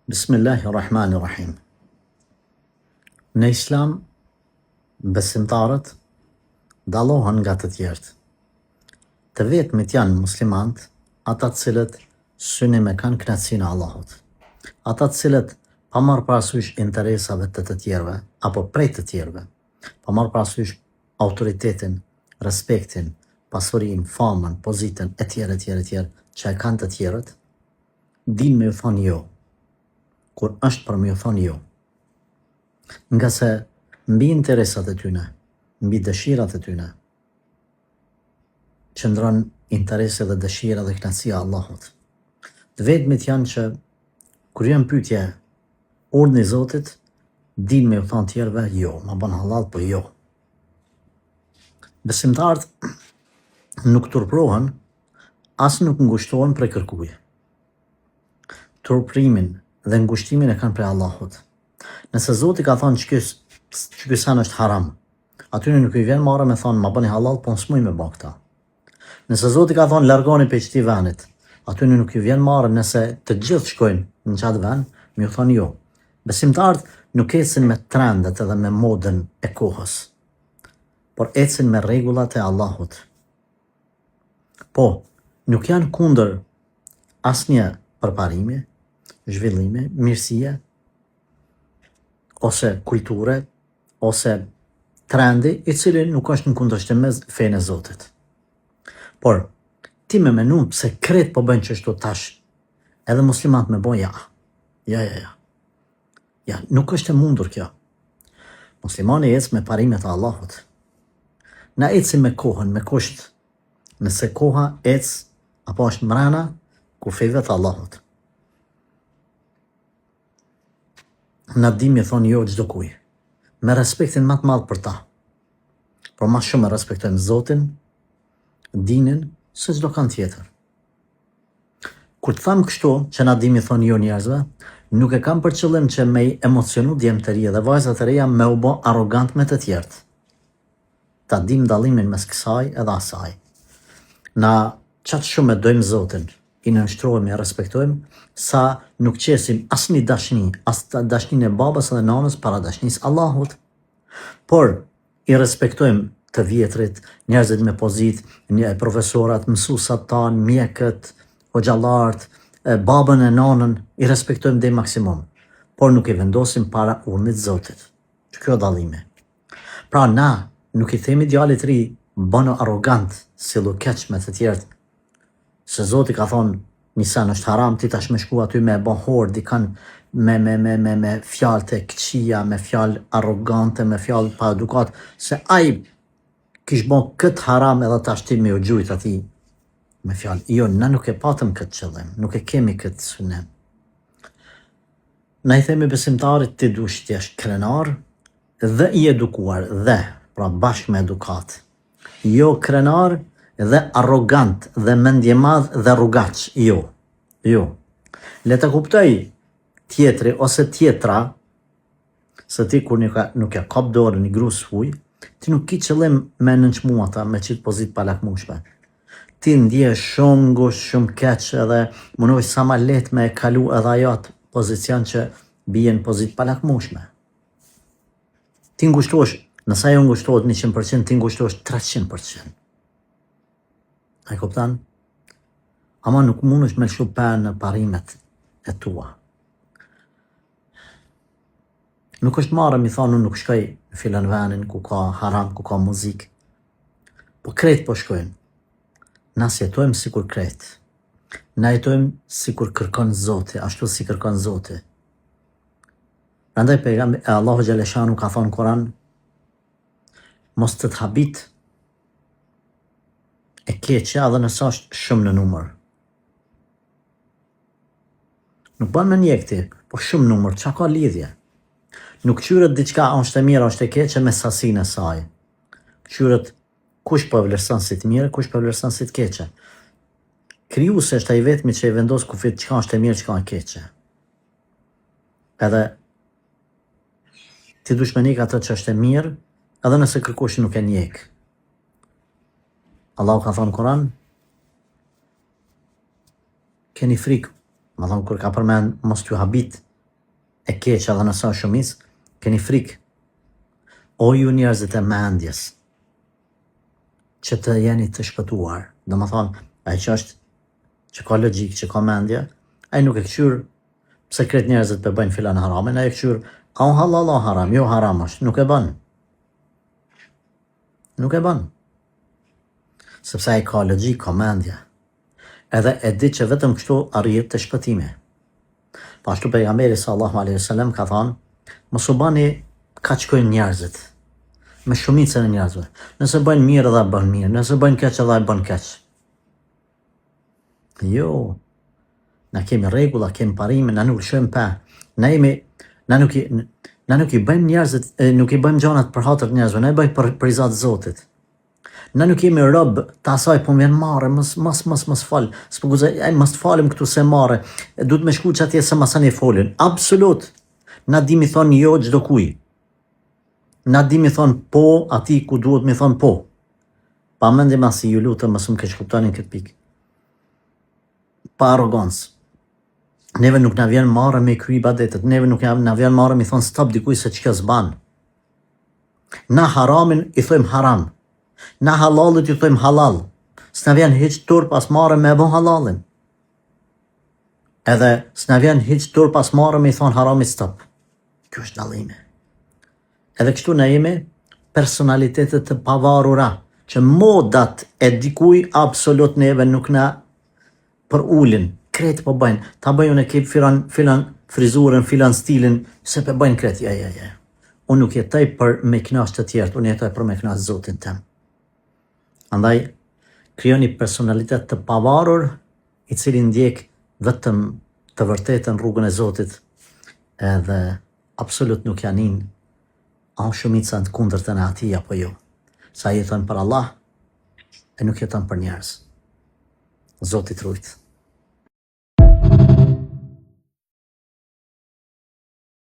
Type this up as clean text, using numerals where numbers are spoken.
Bismillahirrahmanirrahim. Në Islam, besimtarët dallohen nga të tjerët. Të vetmit janë muslimanët, ata të cilët synim e kanë kënaqësinë e Allahut. Ata të cilët pa marrë parasysh interesave të tjerëve apo prej të tjerëve, pa marrë parasysh autoritetin, respektin, pasurinë, famën, pozitën etj që e kanë të tjerët, din me ju thonë jo, kur është për me ju thonë jo. Nga se mbi interesat e tyne, mbi dëshirat e tyne, qëndron interese dhe dëshira dhe kënaqësia e Allahut. Të vetmit janë që kur janë pyetje urdhni i Zotit, din me ju thonë tjerëve jo, ma bën halal, po jo. Besimtarët nuk turprohen, as nuk ngushtohen prej kërkuje. Turprimin dhe ngushtimin e kanë prej Allahut. Nëse Zoti ka thonë që ky sen është haram, atyre nuk i vjen marrë me thonë ma bëni halal, po s'muj me bë këta. Nëse Zoti ka thonë largoni prej këtij venit, atyre nuk i vjen marrë nëse të gjithë shkojnë në qatë vend, me ju thonë jo. Besimtarët nuk ecin me trendet edhe me modën e kohës, por ecin me rregullat e Allahut. Po, nuk janë kundër asnjë përparimi, zhvillime, mirësie, ose kulture, ose trendi i cili nuk është në kundërshtim me fenë e Zotit. Por, ti me menu pse krejt po bëjnë çështu tash, edhe muslimanët me bojë ja. Ja, nuk është e mundur kjo. Muslimani ec me parimet e Allahut. Na ecim me kohën, me kusht, nëse koha ec apo është mrena kufijve të Allahut. Na dim i thonë jo çdo kuj, me respektin më të madh për ta. Por më shumë e respektojmë Zotin, dinin, se çdo kan tjetër. Kur të tham kështu që na dim i thonë jo njerëzve, nuk e kam për qëllim që me i emocionu djemë të rije dhe vajzat të reja me u bo arrogant me të tjertë. Ta dim dallimin mes kësaj edhe asaj. Na qatë shumë e dojmë Zotin, i nënshtrohemi e respektojmë, sa nuk qesim asnjë dashni, as dashnin e babës dhe nanës para dashnisë Allahut. Por i respektojmë të vjetrit, njerëzit me pozit, profesorat, mësusat tanë, mjekët, hoxhallarët, babën e nanën, i respektojmë dhe maksimum, por nuk i vendosim para urnit Zotit. Kjo dallimi. Pra na nuk i themi djalit ri, bëno arrogant, sillu keq me të tjerët, se Zoti ka thonë, një sen është haram, ti tash me shku aty me bon hor, dikan me fjalë të këqija, me fjalë arrogante, me fjalë pa edukat, se ai kish bon këtë haram edhe tash ti me u gjujt ati me fjalë. Jo, na nuk e patëm këtë qëllim, nuk e kemi këtë synim. Na i themi besimtarit ti dush ti është krenar dhe i edukuar dhe, pra bashkë me edukat. Jo krenar dhe arrogant dhe mendje madh dhe rrugaq, jo. Le të kuptoj tjetri ose tjetra, se ti kur nuk e kap dorën një grus fuj, ti nuk ki qëllim me nënçmu ata me qitë pozit pa lakmushme. Ti ndje shumë ngusht, shumë keq edhe munoj sa ma let me kalu edhe ajo atë pozicion që bie në pozit pa lakmushme. Ti ngushtosh, nësa jo ngushtohet 100%, ti ngushtosh 300%. A i kuptan? Ama nuk mund është me lëshu për në parimet e tua. Nuk është marrë mi thonë nuk shkoj në filan venin ku ka haram, ku ka muzik. Po krejt po shkojnë. Na jetojmë si kur krejt. Na jetojmë si kur kërkon Zoti, ashtu si kërkon Zoti. Prandaj pejgamberi Allahu Gjeleshanu ka thonë Kur'an, mos të habit e keqja edhe nëse është shumë në numër. Nuk bën me njekti, po shumë numër, qa ka lidhje? Nuk qyret diçka është e mirë, është e keqe me sasinë e saj. Qyret kush po vlerëson si të mirë, kush po vlerëson si të keqe. Krijuesi është ai vetmi që i vendos kufit çka është e mirë, çka e keqe. Edhe ti dush me nik atë që është e mirë, edhe nëse kërkush nuk e njek. Allahu ka thonë Kur'an, keni frikë, më thonë kur ka përmend mos t'ju habit e keqe dhe nësa shumis, keni frikë. O ju njerëzit e mendjes, që të jeni të shpëtuar. Dhe më thonë, ai që është, që ka logjik, që ka mendje, ai nuk e këqyr pse kret njerëzit për bëjnë filan haramin, ai e këqyr, a o halal o haram, jo haram është, nuk e bën. Nuk e bën. Sepse ai ka logjik, ka mendje. Edhe e di që vetëm kështu arrihet të shpëtimi. Pashtu pejgamberi sallallahu alaihi wasallam ka thonë, mos u bani kaq kojnë njerëzit, me shumicën e njerëzve. Nëse bëjnë mirë edhe bën mirë, nëse bëjnë keq edhe bën keq. Jo, na kemi rregulla, kemi parime, na nuk lëshojmë pa. Na nuk i bëjmë njerëzit, nuk i bëjmë gjanat për hatër njerëzve, na i bëjmë për izat Zotit. Na nuk jemi rob të asaj po m'vjen marre, mos fal. S'po guzoj, mos falim këtu se marre. Duhet me shku që atje se masani folin. Absolut. Na di mi thonë jo çdo kuj. Na di mi thonë po ati ku duhet mi thonë po. Pa mendim asi ju lutëm mos më keq kuptonin këtë pikë. Pa arrogancë. Neve nuk na vjen marre me kry ibadetet. Neve nuk na vjen marre mi thonë stop dikuj se çka s'ban. Na haramin i thojmë haram. Na halalit ju thojmë halal. S'na vjen hiç tur pas marre me bo halalin. Edhe s'na vjen hiç tur pas marre me i thonë harami stop. Kjo është dallimi. Edhe kështu na jemi personalitetet të pavarura, që modat e dikuj absolut neve nuk na për ulin. Kretë po bëjnë. Ta bëjnë e kip filan frizurën, filan stilin, se pe bëjnë kretë. Ja. Unë nuk jetoj për me knash të tjertë, unë jetoj për me knash Zotin tem. Andaj, krijoni personalitet të pavarur, i cili ndjek vetëm të vërtetën rrugën e Zotit, edhe absolut nuk janin a shumica të kundërtën e atij apo jo. Sa jeton për Allah, e nuk jeton për njerëz. Zoti trujt.